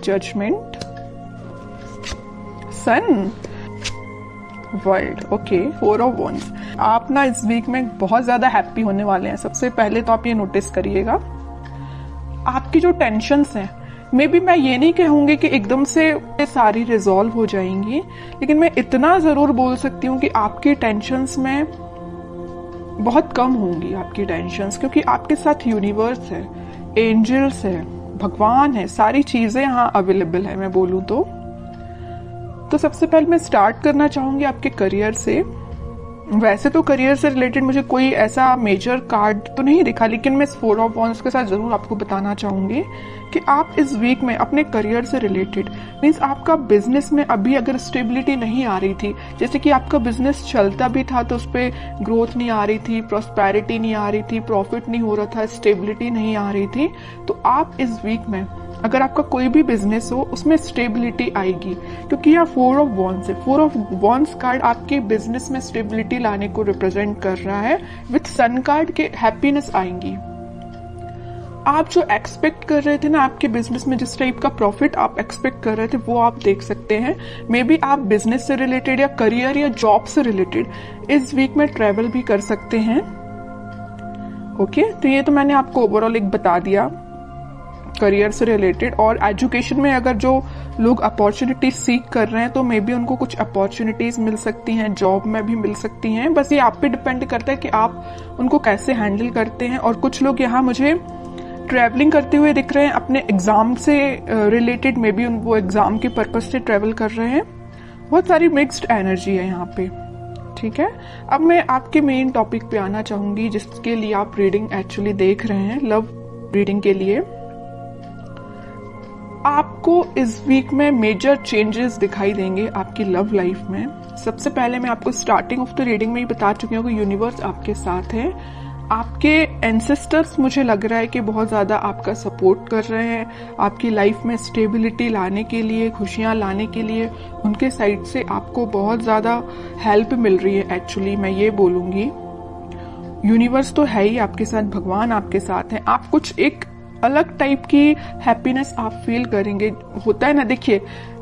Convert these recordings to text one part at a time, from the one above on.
Judgement, sun, world. Okay, 4 of wands. आप ना इस वीक में बहुत ज्यादा हैप्पी होने वाले हैं। सबसे पहले तो आप ये नोटिस करिएगा, आपकी जो टेंशन्स हैं, मे बी मैं ये नहीं कहूंगी कि एकदम से सारी रिजॉल्व हो जाएंगी, लेकिन मैं इतना जरूर बोल सकती हूँ कि आपकी टेंशन्स में बहुत कम होंगी आपकी टेंशन्स, क्योंकि आपके साथ यूनिवर्स है, एंजल्स है, भगवान है, सारी चीजें यहाँ अवेलेबल है। मैं बोलूँ तो सबसे पहले मैं स्टार्ट करना चाहूंगी आपके करियर से। वैसे तो करियर से रिलेटेड मुझे कोई ऐसा मेजर कार्ड तो नहीं दिखा, लेकिन मैं इस 4 ऑफ वॉन्ड्स के साथ जरूर आपको बताना चाहूंगी कि आप इस वीक में अपने करियर से रिलेटेड, मीन्स आपका बिजनेस में अभी अगर स्टेबिलिटी नहीं आ रही थी, जैसे कि आपका बिजनेस चलता भी था तो उस पर ग्रोथ नहीं आ रही थी, प्रॉस्पेरिटी नहीं आ रही थी, प्रॉफिट नहीं हो रहा था, स्टेबिलिटी नहीं आ रही थी, तो आप इस वीक में अगर आपका कोई भी बिजनेस हो उसमें स्टेबिलिटी आएगी, क्योंकि यहाँ 4 ऑफ वॉन्ड्स है। 4 ऑफ वॉन्ड्स कार्ड आपके बिजनेस में स्टेबिलिटी लाने को रिप्रेजेंट कर रहा है। विथ सन कार्ड के हैप्पीनेस आएंगी। आप जो एक्सपेक्ट कर रहे थे ना आपके बिजनेस में, जिस टाइप का प्रॉफिट आप एक्सपेक्ट कर रहे थे, वो आप देख सकते हैं। मे बी आप बिजनेस से रिलेटेड या करियर या जॉब से रिलेटेड इस वीक में ट्रेवल भी कर सकते हैं। ओके, तो ये तो मैंने आपको ओवरऑल एक बता दिया करियर से रिलेटेड। और एजुकेशन में अगर जो लोग अपॉर्चुनिटीज सीख कर रहे हैं तो मे बी उनको कुछ अपॉर्चुनिटीज मिल सकती हैं, जॉब में भी मिल सकती हैं। बस ये आप पे डिपेंड करता है कि आप उनको कैसे हैंडल करते हैं। और कुछ लोग यहाँ मुझे ट्रैवलिंग करते हुए दिख रहे हैं अपने एग्जाम से रिलेटेड, मे बी वो एग्जाम के पर्पज से ट्रैवल कर रहे हैं। बहुत सारी मिक्स्ड एनर्जी है यहाँ पे। ठीक है, अब मैं आपके मेन टॉपिक पे आना चाहूंगी जिसके लिए आप रीडिंग एक्चुअली देख रहे हैं, लव रीडिंग के लिए। आपको इस वीक में मेजर चेंजेस दिखाई देंगे आपकी लव लाइफ में। सबसे पहले मैं आपको स्टार्टिंग ऑफ द रीडिंग में ही बता चुकी हूँ कि यूनिवर्स आपके साथ है। आपके एंसेस्टर्स मुझे लग रहा है कि बहुत ज्यादा आपका सपोर्ट कर रहे हैं, आपकी लाइफ में स्टेबिलिटी लाने के लिए, खुशियां लाने के लिए उनके साइड से आपको बहुत ज्यादा हेल्प मिल रही है। एक्चुअली मैं ये बोलूंगी यूनिवर्स तो है ही आपके साथ, भगवान आपके साथ है। आप कुछ एक अलग टाइप की हैप्पीनेस आप फील करेंगे। होता है ना, देखिए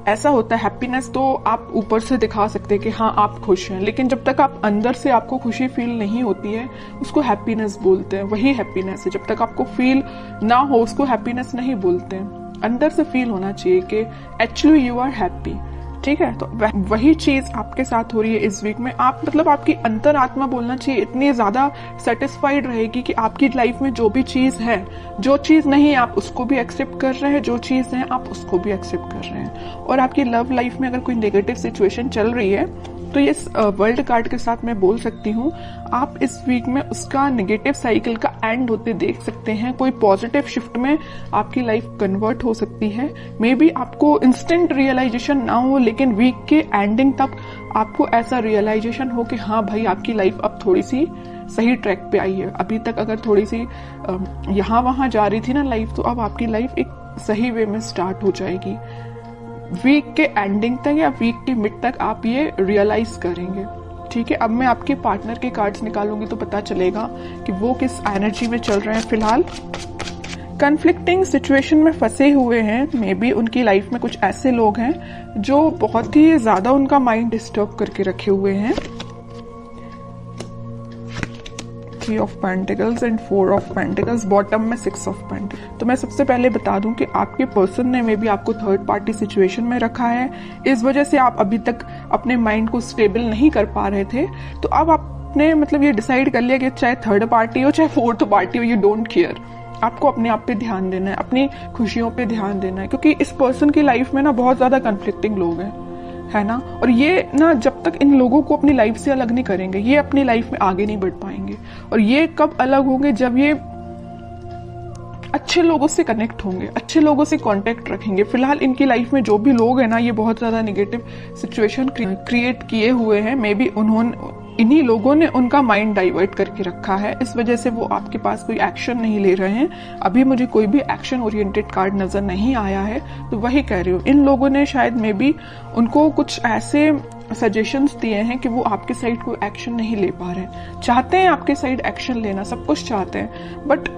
ऐसा होता है, हैप्पीनेस तो आप ऊपर से दिखा सकते हैं कि हाँ आप खुश हैं, लेकिन जब तक आप अंदर से आपको खुशी फील नहीं होती है उसको हैप्पीनेस बोलते हैं। वही हैप्पीनेस है, जब तक आपको फील ना हो उसको हैप्पीनेस नहीं बोलते हैं। अंदर से फील होना चाहिए कि एक्चुअली यू आर हैप्पी। ठीक है, तो वही चीज आपके साथ हो रही है इस वीक में। आप मतलब आपकी अंतरात्मा बोलना चाहिए इतनी ज्यादा सेटिस्फाइड रहेगी कि आपकी लाइफ में जो भी चीज है, जो चीज नहीं आप उसको भी एक्सेप्ट कर रहे हैं, जो चीज है आप उसको भी एक्सेप्ट कर रहे हैं। और आपकी लव लाइफ में अगर कोई नेगेटिव सिचुएशन चल रही है तो ये वर्ल्ड कार्ड के साथ मैं बोल सकती हूँ आप इस वीक में उसका नेगेटिव साइकिल का एंड होते देख सकते हैं। कोई पॉजिटिव शिफ्ट में आपकी लाइफ कन्वर्ट हो सकती है। मे बी आपको इंस्टेंट रियलाइजेशन ना हो, लेकिन वीक के एंडिंग तक आपको ऐसा रियलाइजेशन हो कि हाँ भाई आपकी लाइफ अब थोड़ी सी सही ट्रैक पे आई है। अभी तक अगर थोड़ी सी यहाँ वहां जा रही थी ना लाइफ, तो अब आपकी लाइफ एक सही वे में स्टार्ट हो जाएगी। वीक के एंडिंग तक या वीक के मिड तक आप ये रियलाइज करेंगे। ठीक है, अब मैं आपके पार्टनर के कार्ड्स निकालूंगी तो पता चलेगा कि वो किस एनर्जी में चल रहे हैं फिलहाल। कन्फ्लिक्टिंग सिचुएशन में फंसे हुए हैं। मे बी उनकी लाइफ में कुछ ऐसे लोग हैं जो बहुत ही ज्यादा उनका माइंड डिस्टर्ब करके रखे हुए हैं। 3 of pentacles and 4 of pentacles, bottom में 6 ऑफ पेंटिकल्स। तो मैं सबसे पहले बता दूं कि आपके पर्सन ने मे बी आपको थर्ड पार्टी सिचुएशन में रखा है। इस वजह से आप अभी तक अपने माइंड को स्टेबल नहीं कर पा रहे थे। तो अब आपने मतलब ये डिसाइड कर लिया कि चाहे थर्ड पार्टी हो चाहे फोर्थ पार्टी हो, यू डोंट केयर। आपको अपने आप पे ध्यान देना है, अपनी खुशियों पे ध्यान देना है, क्योंकि इस पर्सन की लाइफ में ना बहुत ज्यादा कन्फ्लिक्टिंग लोग हैं, है ना। और ये ना जब तक इन लोगों को अपनी लाइफ से अलग नहीं करेंगे, ये अपनी लाइफ में आगे नहीं बढ़ पाएंगे। और ये कब अलग होंगे, जब ये अच्छे लोगों से कनेक्ट होंगे, अच्छे लोगों से कांटेक्ट रखेंगे। फिलहाल इनकी लाइफ में जो भी लोग हैं ना, ये बहुत ज्यादा नेगेटिव सिचुएशन क्रिएट किए हुए हैं। मे बी इन्हीं लोगों ने उनका माइंड डाइवर्ट करके रखा है, इस वजह से वो आपके पास कोई एक्शन नहीं ले रहे हैं। अभी मुझे कोई भी एक्शन ओरिएंटेड कार्ड नजर नहीं आया है, तो वही कह रही हूँ। इन लोगों ने शायद मे बी उनको कुछ ऐसे सजेशंस दिए हैं कि वो आपके साइड कोई एक्शन नहीं ले पा रहे। चाहते हैं आपके साइड एक्शन लेना, सब कुछ चाहते हैं, बट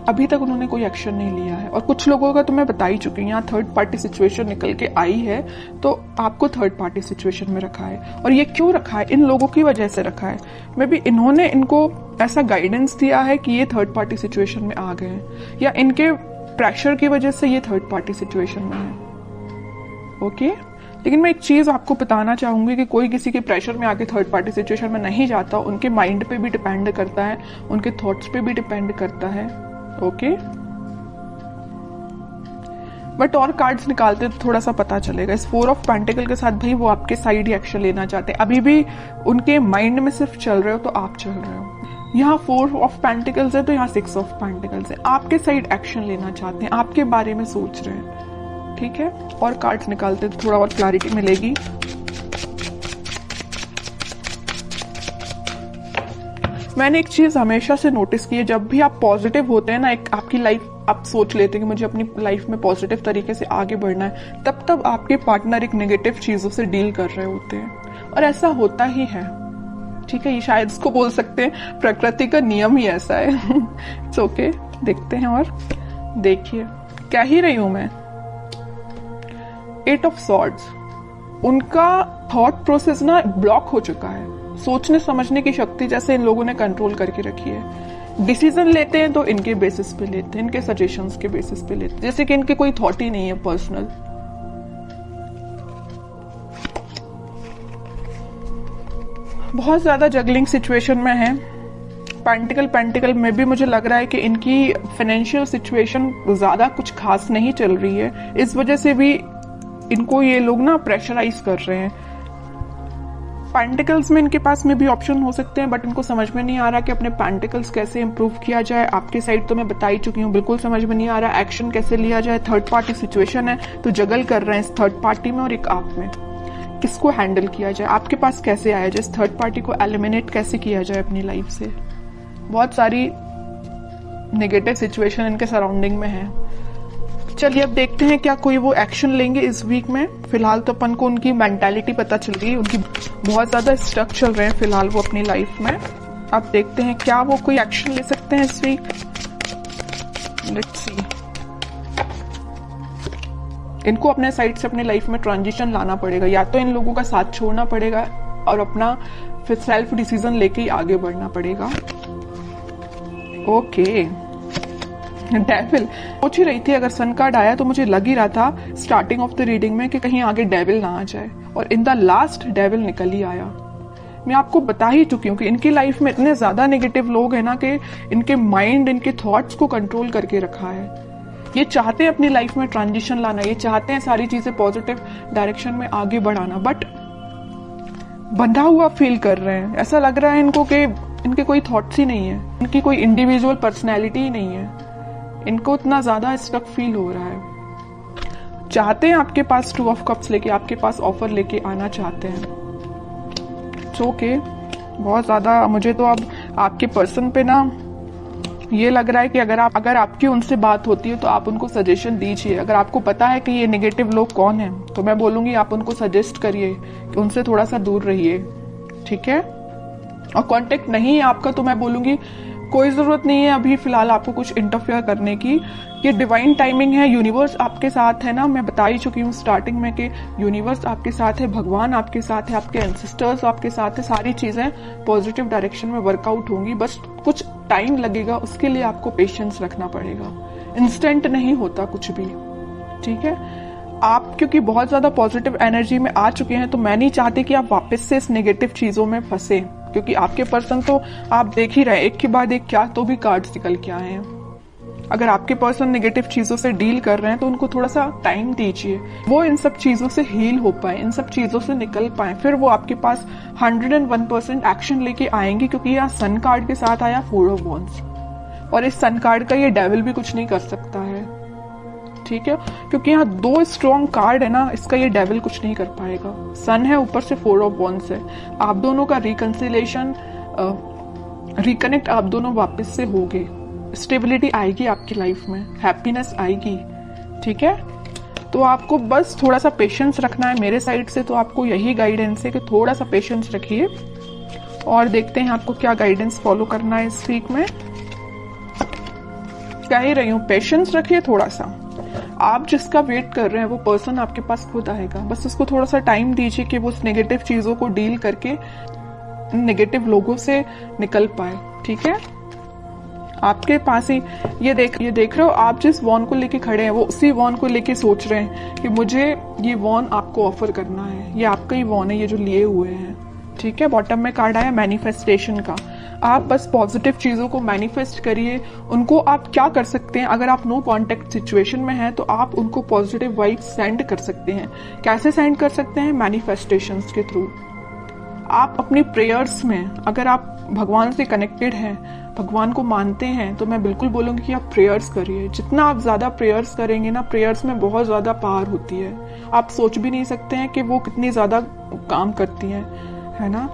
अभी तक उन्होंने कोई एक्शन नहीं लिया है। और कुछ लोगों का तो मैं बता ही चुकी हूँ, यहाँ थर्ड पार्टी सिचुएशन निकल के आई है, तो आपको थर्ड पार्टी सिचुएशन में रखा है। और ये क्यों रखा है? इन लोगों की वजह से रखा है। मे बी इन्होंने इनको ऐसा गाइडेंस दिया है कि ये थर्ड पार्टी सिचुएशन में आ गए हैं, या इनके प्रेशर की वजह से ये थर्ड पार्टी सिचुएशन में है। ओके, लेकिन मैं एक चीज आपको बताना चाहूंगी कि कोई किसी के प्रेशर में आके थर्ड पार्टी सिचुएशन में नहीं जाता। उनके माइंड पे भी डिपेंड करता है, उनके थॉट्स पे भी डिपेंड करता है। ओके, बट और कार्ड्स निकालते तो थोड़ा सा पता चलेगा। इस 4 ऑफ पेंटिकल के साथ भाई वो आपके साइड ही एक्शन लेना चाहते हैं। अभी भी उनके माइंड में सिर्फ चल रहे हो तो आप चल रहे हो। यहाँ 4 ऑफ पेंटिकल्स है तो यहाँ 6 ऑफ पेंटिकल्स है। आपके साइड एक्शन लेना चाहते हैं, आपके बारे में सोच रहे हैं। ठीक है, और कार्ड्स निकालते तो थोड़ा और क्लैरिटी मिलेगी। मैंने एक चीज हमेशा से नोटिस की है, जब भी आप पॉजिटिव होते हैं ना, एक आपकी लाइफ आप सोच लेते हैं कि मुझे अपनी लाइफ में पॉजिटिव तरीके से आगे बढ़ना है, तब आपके पार्टनर एक नेगेटिव चीजों से डील कर रहे होते हैं। और ऐसा होता ही है। ठीक है, ये शायद इसको बोल सकते हैं प्रकृति का नियम ही ऐसा है। इट्स ओके, देखते हैं। और देखिए क्या ही रही हूं मैं, 8 ऑफ सॉर्ड्स। उनका थॉट प्रोसेस ना ब्लॉक हो चुका है। सोचने समझने की शक्ति जैसे इन लोगों ने कंट्रोल करके रखी है। डिसीजन लेते हैं तो इनके बेसिस पे लेते हैं, इनके सजेशंस के बेसिस पे लेते हैं, जैसे कि इनके कोई थॉट ही नहीं है पर्सनल। बहुत ज्यादा जगलिंग सिचुएशन में है। पेंटिकल में भी मुझे लग रहा है कि इनकी फाइनेंशियल सिचुएशन ज्यादा कुछ खास नहीं चल रही है। इस वजह से भी इनको ये लोग ना प्रेशराइज कर रहे हैं। पेंटिकल्स में इनके पास में भी ऑप्शन हो सकते हैं, बट इनको समझ में नहीं आ रहा कि अपने पेंटिकल्स कैसे इंप्रूव किया जाए। आपकी साइड तो मैं बता ही चुकी हूँ, बिल्कुल समझ में नहीं आ रहा एक्शन कैसे लिया जाए। थर्ड पार्टी सिचुएशन है तो जगल कर रहे हैं इस थर्ड पार्टी में और एक आप में। किसको हैंडल किया जाए, आपके पास कैसे आया जाए, इस थर्ड पार्टी को एलिमिनेट कैसे किया जाए अपनी लाइफ से। बहुत सारी नेगेटिव सिचुएशन इनके सराउंडिंग में है। चलिए अब देखते हैं क्या कोई वो एक्शन लेंगे इस वीक में। फिलहाल तो अपन को उनकी मेंटालिटी पता चल गई, उनकी बहुत ज्यादा स्टक चल रहे हैं फिलहाल वो अपनी लाइफ में। अब देखते हैं क्या वो कोई एक्शन ले सकते हैं इस वीक। Let's see. इनको अपने साइड से अपनी लाइफ में ट्रांजिशन लाना पड़ेगा, या तो इन लोगों का साथ छोड़ना पड़ेगा और अपना फिर सेल्फ डिसीजन लेके ही आगे बढ़ना पड़ेगा। ओके, डेविल सोच ही रही थी, अगर सन कार्ड आया तो मुझे लग ही रहा था स्टार्टिंग ऑफ द रीडिंग में कि कहीं आगे डेविल ना आ जाए, और इन द लास्ट डेविल निकल ही आया। मैं आपको बता ही चुकी हूँ कि इनकी लाइफ में इतने ज्यादा नेगेटिव लोग हैं ना कि इनके माइंड इनके थॉट्स को कंट्रोल करके रखा है। ये चाहते हैं अपनी लाइफ में ट्रांजिशन लाना, ये चाहते हैं सारी चीजें पॉजिटिव डायरेक्शन में आगे बढ़ाना, बट बंधा हुआ फील कर रहे हैं। ऐसा लग रहा है इनको कि इनके कोई थॉट्स ही नहीं है, इनकी कोई इंडिविजुअल पर्सनैलिटी ही नहीं है। इनको इतना ज्यादा स्टक फील हो रहा है। चाहते हैं आपके पास 2 ऑफ कप्स लेके, आपके पास ऑफर लेके आना चाहते हैं। इट्स ओके, बहुत ज्यादा मुझे तो अब आपके पर्सन पे ना ये लग रहा है कि अगर आपकी उनसे बात होती है तो आप उनको सजेशन दीजिए। अगर आपको पता है कि ये नेगेटिव लोग कौन है तो मैं बोलूंगी आप उनको सजेस्ट करिए कि उनसे थोड़ा सा दूर रहिए। ठीक है, और कांटेक्ट नहीं है आपका तो मैं बोलूंगी कोई जरूरत नहीं है अभी फिलहाल आपको कुछ इंटरफेयर करने की। ये डिवाइन टाइमिंग है, यूनिवर्स आपके साथ है ना। मैं बता ही चुकी हूँ स्टार्टिंग में कि यूनिवर्स आपके साथ है, भगवान आपके साथ है, आपके एंसेस्टर्स आपके साथ है। सारी चीजें पॉजिटिव डायरेक्शन में वर्कआउट होंगी, बस कुछ टाइम लगेगा, उसके लिए आपको पेशेंस रखना पड़ेगा। इंस्टेंट नहीं होता कुछ भी। ठीक है, आप क्योंकि बहुत ज्यादा पॉजिटिव एनर्जी में आ चुके हैं तो मैं नहीं चाहती कि आप वापस से इस नेगेटिव चीजों में फंसे, क्योंकि आपके पर्सन तो आप देख ही रहे एक के बाद एक क्या तो भी कार्ड्स निकल के आए हैं। अगर आपके पर्सन नेगेटिव चीजों से डील कर रहे हैं तो उनको थोड़ा सा टाइम दीजिए, वो इन सब चीजों से हील हो पाए, इन सब चीजों से निकल पाए, फिर वो आपके पास 101% एक्शन लेके आएंगे। क्योंकि यहाँ सन कार्ड के साथ आया 4 ऑफ वॉन्ड्स, और इस सन कार्ड का ये डेविल भी कुछ नहीं कर सकता है। ठीक है, क्योंकि यहाँ 2 स्ट्रॉन्ग कार्ड है ना, इसका ये डेविल कुछ नहीं कर पाएगा। सन है, ऊपर से 4 ऑफ वॉन्ड्स है। आप दोनों का रिकंसिलेशन रिकनेक्ट आप दोनों वापस से होगे, स्टेबिलिटी आएगी आपकी लाइफ में, हैप्पीनेस आएगी। ठीक है, तो आपको बस थोड़ा सा पेशेंस रखना है मेरे साइड से। तो आपको यही गाइडेंस है कि थोड़ा सा पेशेंस रखिए, और देखते हैं आपको क्या गाइडेंस फॉलो करना है इस वीक में। कह ही रही हूँ, पेशेंस रखिए थोड़ा सा। आप जिसका वेट कर रहे हैं वो पर्सन आपके पास खुद आएगा, बस उसको थोड़ा सा टाइम दीजिए कि वो उस नेगेटिव चीजों को डील करके नेगेटिव लोगों से निकल पाए। ठीक है, आपके पास ही ये देख रहे हो, आप जिस वॉन को लेके खड़े हैं वो उसी वॉन को लेके सोच रहे हैं कि मुझे ये वॉन आपको ऑफर करना है, ये आपका ही वॉन है ये जो लिए हुए हैं। ठीक है, बॉटम में कार्ड आया मैनिफेस्टेशन का। आप बस पॉजिटिव चीजों को मैनिफेस्ट करिए। उनको आप क्या कर सकते हैं, अगर आप नो कांटेक्ट सिचुएशन में हैं तो आप उनको पॉजिटिव वाइब्स सेंड कर सकते हैं। कैसे सेंड कर सकते हैं? मैनिफेस्टेशंस के थ्रू। आप अपनी प्रेयर्स में, अगर आप भगवान से कनेक्टेड हैं, भगवान को मानते हैं, तो मैं बिल्कुल बोलूंगी कि आप प्रेयर्स करिए। जितना आप ज्यादा प्रेयर्स करेंगे ना, प्रेयर्स में बहुत ज्यादा पावर होती है। आप सोच भी नहीं सकते हैं कि वो कितनी ज्यादा काम करती है ना।